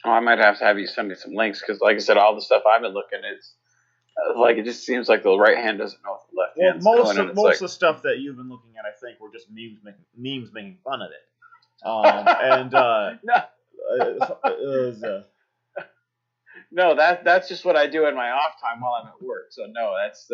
Oh, I might have to have you send me some links because, like I said, all the stuff I've been looking is like it just seems like the right hand doesn't know what the left hand's doing. Most of the stuff that you've been looking at, I think, were just memes making fun of it. No. No, that's just what I do in my off time while I'm at work. So no, that's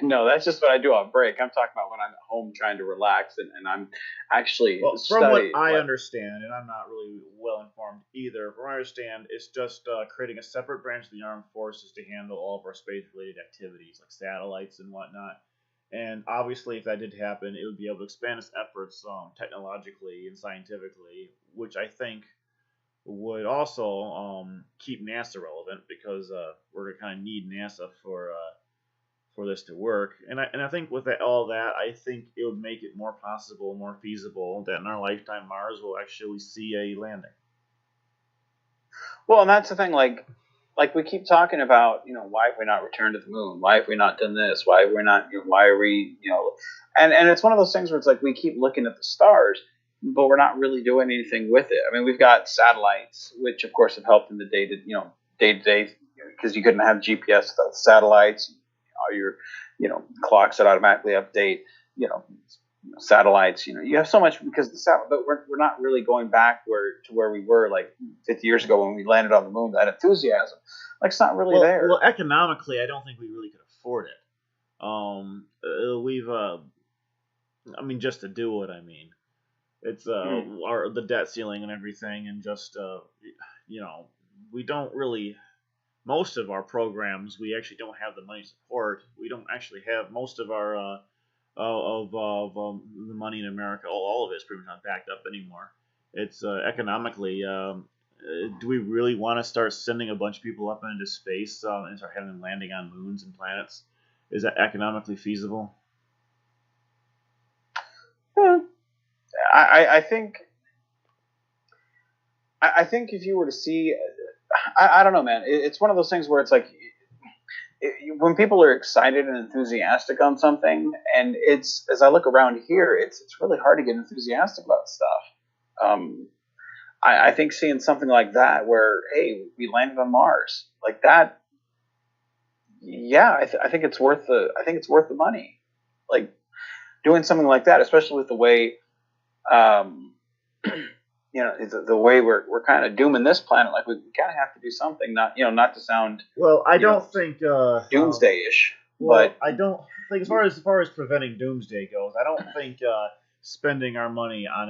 no, that's just what I do on break. I'm talking about when I'm at home trying to relax and I'm actually studying. From what I understand, and I'm not really well informed either, from what I understand, it's just creating a separate branch of the armed forces to handle all of our space-related activities, like satellites and whatnot. And obviously, if that did happen, it would be able to expand its efforts technologically and scientifically, which I think would also keep NASA relevant because we're going to kind of need NASA for this to work. And I think with all that, I think it would make it more possible, more feasible that in our lifetime Mars will actually see a landing. Well, and that's the thing, like we keep talking about, why have we not returned to the moon? Why have we not done this? Why have we not, why are we, and it's one of those things where it's like we keep looking at the stars, but we're not really doing anything with it. I mean, we've got satellites, which of course have helped in the day to day, because you couldn't have GPS without satellites. All your, clocks that automatically update, satellites. You have so much because the satellite, but we're not really going back to where we were like 50 years ago when we landed on the moon. That enthusiasm, like it's not really there. Well, economically, I don't think we really could afford it. Just to do it, I mean. It's the debt ceiling and everything, and just we don't really. Most of our programs, we actually don't have the money to support. We don't actually have most of our the money in America. All of it's pretty much not backed up anymore. It's economically. Do we really want to start sending a bunch of people up into space and start having them landing on moons and planets? Is that economically feasible? Yeah. I think if you were to see, I don't know, man. It's one of those things where it's like when people are excited and enthusiastic on something, and it's as I look around here, it's really hard to get enthusiastic about stuff. I think seeing something like that, where hey, we landed on Mars, like that, yeah, I think it's worth the money, like doing something like that, especially with the way. The way we're kind of dooming this planet, like we kind of have to do something, not to sound I don't think doomsday-ish. But I don't think, as far as preventing doomsday goes, I don't think spending our money on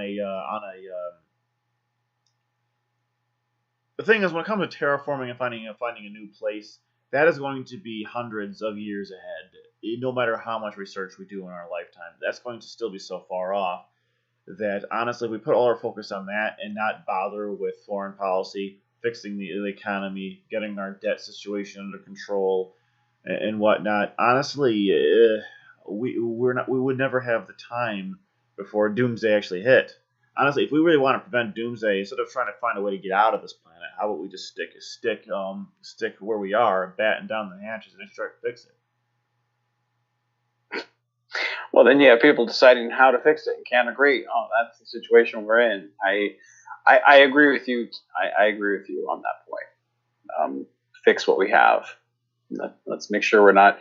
the thing is, when it comes to terraforming and finding a new place, that is going to be hundreds of years ahead. No matter how much research we do in our lifetime, that's going to still be so far off that honestly, we put all our focus on that and not bother with foreign policy, fixing the economy, getting our debt situation under control, and whatnot. Honestly, we would never have the time before doomsday actually hit. Honestly, if we really want to prevent doomsday, instead of trying to find a way to get out of this planet, how about we just stick where we are, batten down the hatches, and just try to fix it? Well, then you have people deciding how to fix it and can't agree. Oh, that's the situation we're in. I agree with you. I agree with you on that point. Fix what we have. Let's make sure we're not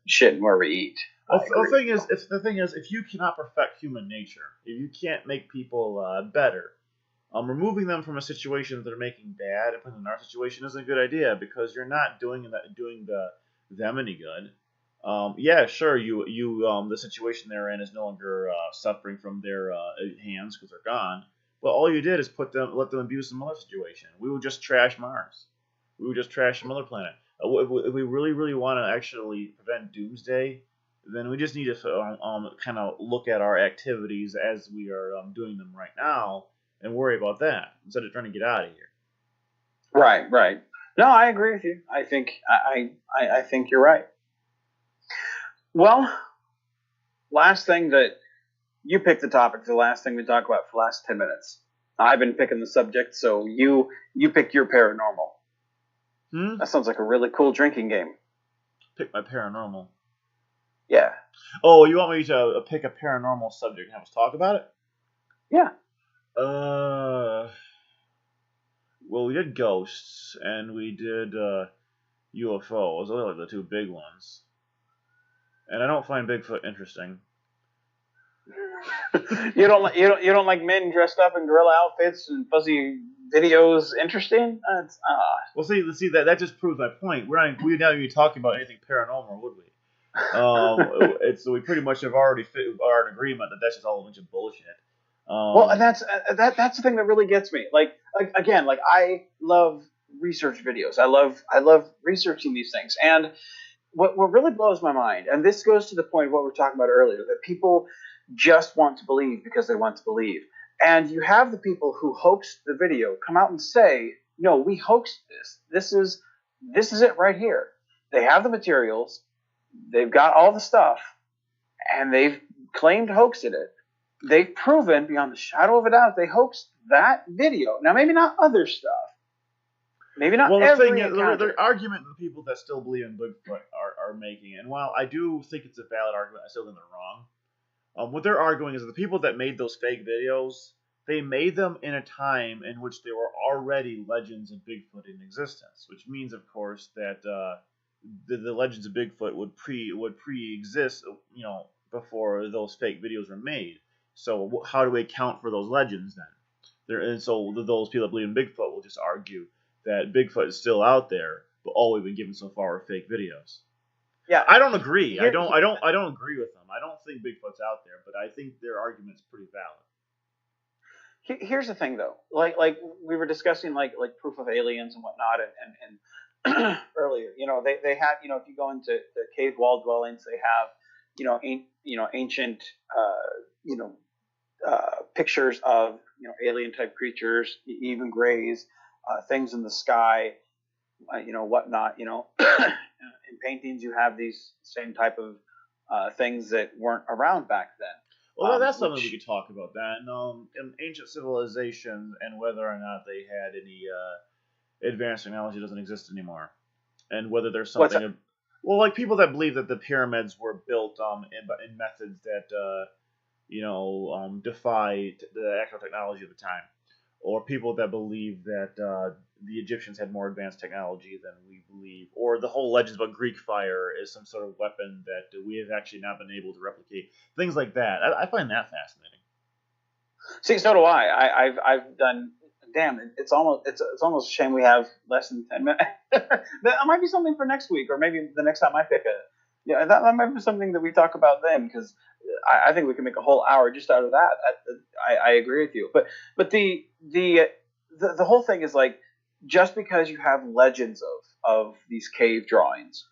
shitting where we eat. Well, the thing is, if you cannot perfect human nature, if you can't make people better, removing them from a situation that they're making bad and putting them in our situation isn't a good idea because you're not doing them any good. Yeah, sure, the situation they're in is no longer suffering from their hands because they're gone. But all you did is let them abuse some other situation. We would just trash Mars. We would just trash some other planet. If we really, really want to actually prevent doomsday, then we just need to kind of look at our activities as we are doing them right now and worry about that instead of trying to get out of here. Right, right. No, I agree with you. I think I think you're right. Well, last thing that you picked the topic for the last thing we talk about for the last 10 minutes. I've been picking the subject, so you pick your paranormal. That sounds like a really cool drinking game. Pick my paranormal. Yeah. Oh, you want me to pick a paranormal subject and have us talk about it? Yeah. Well, we did ghosts and we did UFOs. Those are like the two big ones. And I don't find Bigfoot interesting. you don't like men dressed up in gorilla outfits and fuzzy videos interesting? Well, see that just proves my point. We'd not be talking about anything paranormal, would we? So we pretty much are in agreement that that's just all a bunch of bullshit. Well, and that's the thing that really gets me. Like again, like I love research videos. I love researching these things. And what really blows my mind, and this goes to the point of what we were talking about earlier, that people just want to believe because they want to believe. And you have the people who hoax the video come out and say, "No, we hoaxed this. This is it right here." They have the materials, they've got all the stuff, and they've claimed hoaxed it. They've proven beyond the shadow of a doubt they hoaxed that video. Now, maybe not other stuff. Maybe not every encounter. The argument the people that still believe in Bigfoot are making, and while I do think it's a valid argument, I still think they're wrong. What they're arguing is that the people that made those fake videos, they made them in a time in which there were already legends of Bigfoot in existence, which means, of course, that the legends of Bigfoot would pre-exist, before those fake videos were made. So how do we account for those legends then? And so those people that believe in Bigfoot will just argue that Bigfoot is still out there, but all we've been given so far are fake videos. Yeah, I don't agree. I don't agree with them. I don't think Bigfoot's out there, but I think their argument's pretty valid. Here's the thing, though. Like we were discussing, like proof of aliens and whatnot, and earlier, they had, if you go into the cave wall dwellings, they have, ancient, pictures of alien type creatures, even grays, things in the sky, whatnot. In paintings, you have these same type of things that weren't around back then. Well, that's something we could talk about. That in ancient civilizations and whether or not they had any advanced technology doesn't exist anymore, and whether there's something. Well, like people that believe that the pyramids were built in methods that defy the actual technology of the time, or people that believe that the Egyptians had more advanced technology than we believe, or the whole legends about Greek fire is some sort of weapon that we have actually not been able to replicate. Things like that. I find that fascinating. See, so do I. I've done. Damn, it's almost a shame we have less than 10 minutes. That might be something for next week, or maybe the next time I pick that might be something that we talk about then, because I think we can make a whole hour just out of that. I agree with you, but the whole thing is like, just because you have legends of these cave drawings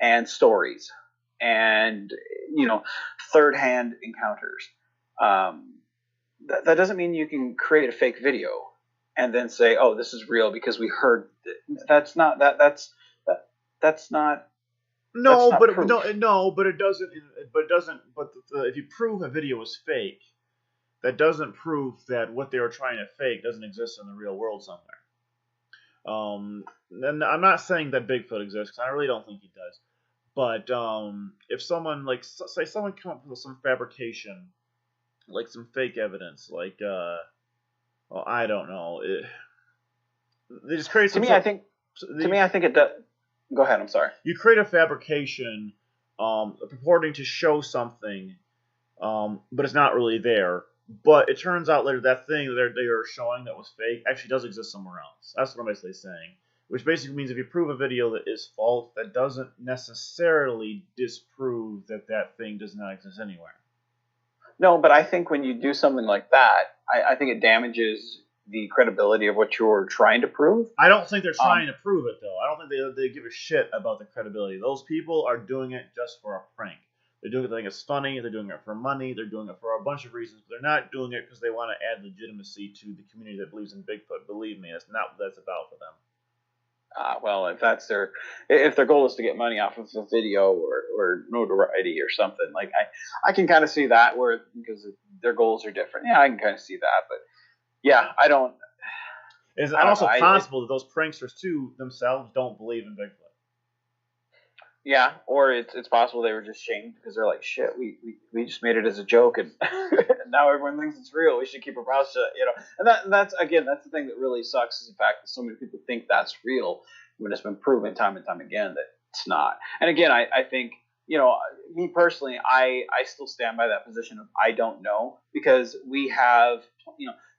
and stories and third hand encounters, that doesn't mean you can create a fake video and then say, "Oh, this is real because we heard it." That's not that. That's not. No, but it doesn't. But if you prove a video is fake, that doesn't prove that what they were trying to fake doesn't exist in the real world somewhere. And I'm not saying that Bigfoot exists, because I really don't think he does. But if someone, like, say someone come up with some fabrication, like some fake evidence, like, well, I don't know, they just create To some me, sort. to me, I think it does. Go ahead. I'm sorry. You create a fabrication, purporting to show something, but it's not really there. But it turns out later that thing that they are showing that was fake actually does exist somewhere else. That's what I'm basically saying. Which basically means if you prove a video that is false, that doesn't necessarily disprove that that thing does not exist anywhere. No, but I think when you do something like that, I think it damages the credibility of what you're trying to prove. I don't think they're trying to prove it, though. I don't think they give a shit about the credibility. Those people are doing it just for a prank. They're doing it, they think it's funny, they're doing it for money, they're doing it for a bunch of reasons, but they're not doing it because they want to add legitimacy to the community that believes in Bigfoot. Believe me, that's not what that's about for them. Well, if their goal is to get money off of a video or notoriety or something, like I can kind of see that, because their goals are different. Yeah, I can kind of see that, but yeah, I don't. It's also possible that those pranksters too themselves don't believe in Bigfoot. Yeah, or it's possible they were just shamed because they're like, shit, we just made it as a joke, and now everyone thinks it's real. We should keep our mouth shut, And that's the thing that really sucks, is the fact that so many people think that's real when it's been proven time and time again that it's not. And again, I think, me personally, I still stand by that position of I don't know, because we have,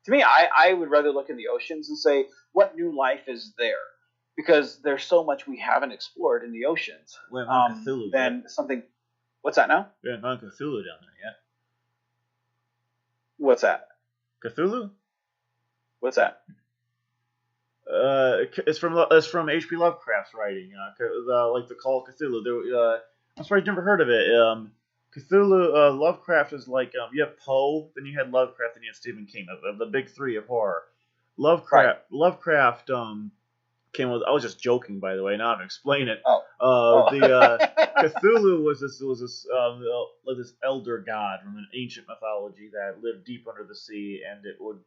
to me, I would rather look in the oceans and say, what new life is there? Because there's so much we haven't explored in the oceans. Cthulhu than something. What's that now? We haven't found Cthulhu down there yet. What's that? Cthulhu? What's that? It's from H.P. Lovecraft's writing. Like the Call of Cthulhu. I'm sorry, you've never heard of it. Cthulhu. Lovecraft is like, you have Poe, then you had Lovecraft, then you had Stephen King. The big three of horror. Lovecraft. I was just joking, by the way. Now I'm explaining it. Cthulhu was this elder god from an ancient mythology that lived deep under the sea, and it would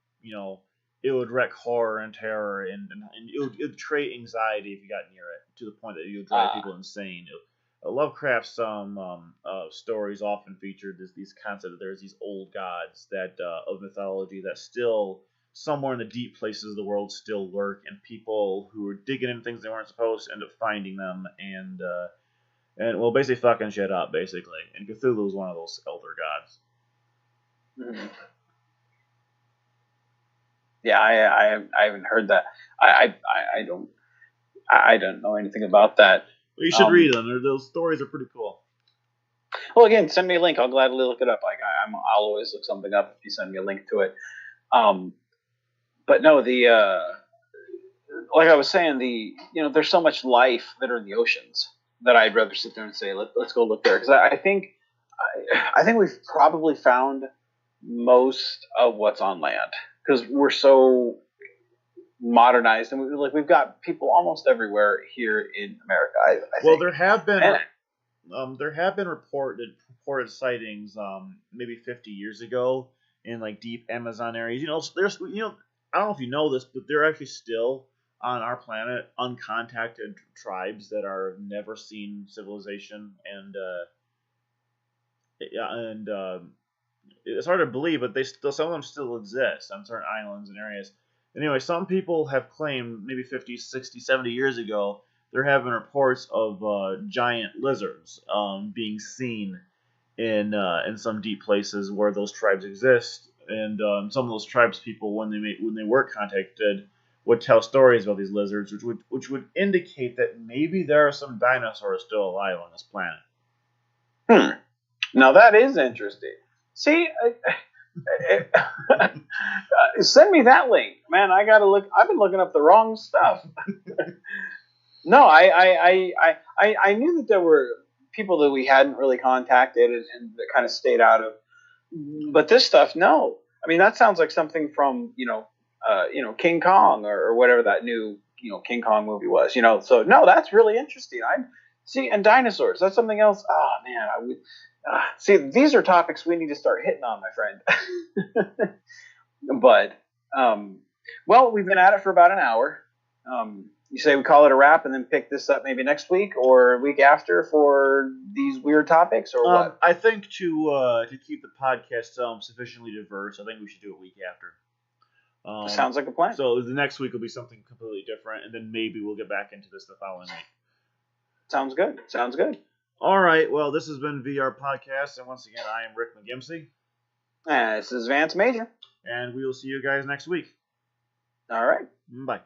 wreak horror and terror, and it would create anxiety if you got near it, to the point that it would drive people insane. Lovecraft's stories often featured these concepts that there's these old gods of mythology that still, somewhere in the deep places of the world, still lurk, and people who are digging into things they weren't supposed to end up finding them and basically fucking shit up, basically. And Cthulhu is one of those elder gods. Mm-hmm. Yeah, I haven't heard that. I don't know anything about that. Well, you should read them. Those stories are pretty cool. Well, again, send me a link. I'll gladly look it up. I'll always look something up if you send me a link to it. But no, like I was saying, there's so much life that are in the oceans that I'd rather sit there and say, let's go look there, because I think we've probably found most of what's on land, because we're so modernized, and we've got people almost everywhere here in America. I think. There have been reported sightings maybe 50 years ago in like deep Amazon areas. There's I don't know if you know this, but there are actually still on our planet uncontacted tribes that are never seen civilization, and it's hard to believe, but some of them still exist on certain islands and areas. Anyway, some people have claimed maybe 50, 60, 70 years ago there have been reports of giant lizards being seen in some deep places where those tribes exist. And some of those tribes people, when they were contacted, would tell stories about these lizards, which would indicate that maybe there are some dinosaurs still alive on this planet. Now that is interesting. See, send me that link, man. I gotta look. I've been looking up the wrong stuff. No, I knew that there were people that we hadn't really contacted and that kind of stayed out of. But this stuff, no. I mean, that sounds like something from King Kong or whatever that new King Kong movie was. So no, that's really interesting. See, and dinosaurs. That's something else. Oh, man. See, these are topics we need to start hitting on, my friend. But, well, we've been at it for about an hour. You say we call it a wrap and then pick this up maybe next week or a week after for these weird topics, or what? I think to keep the podcast sufficiently diverse, I think we should do it a week after. Sounds like a plan. So the next week will be something completely different, and then maybe we'll get back into this the following week. Sounds good. Sounds good. All right. Well, this has been VR Podcast, and once again, I am Rick McGimsey. This is Vance Major. And we will see you guys next week. All right. Bye.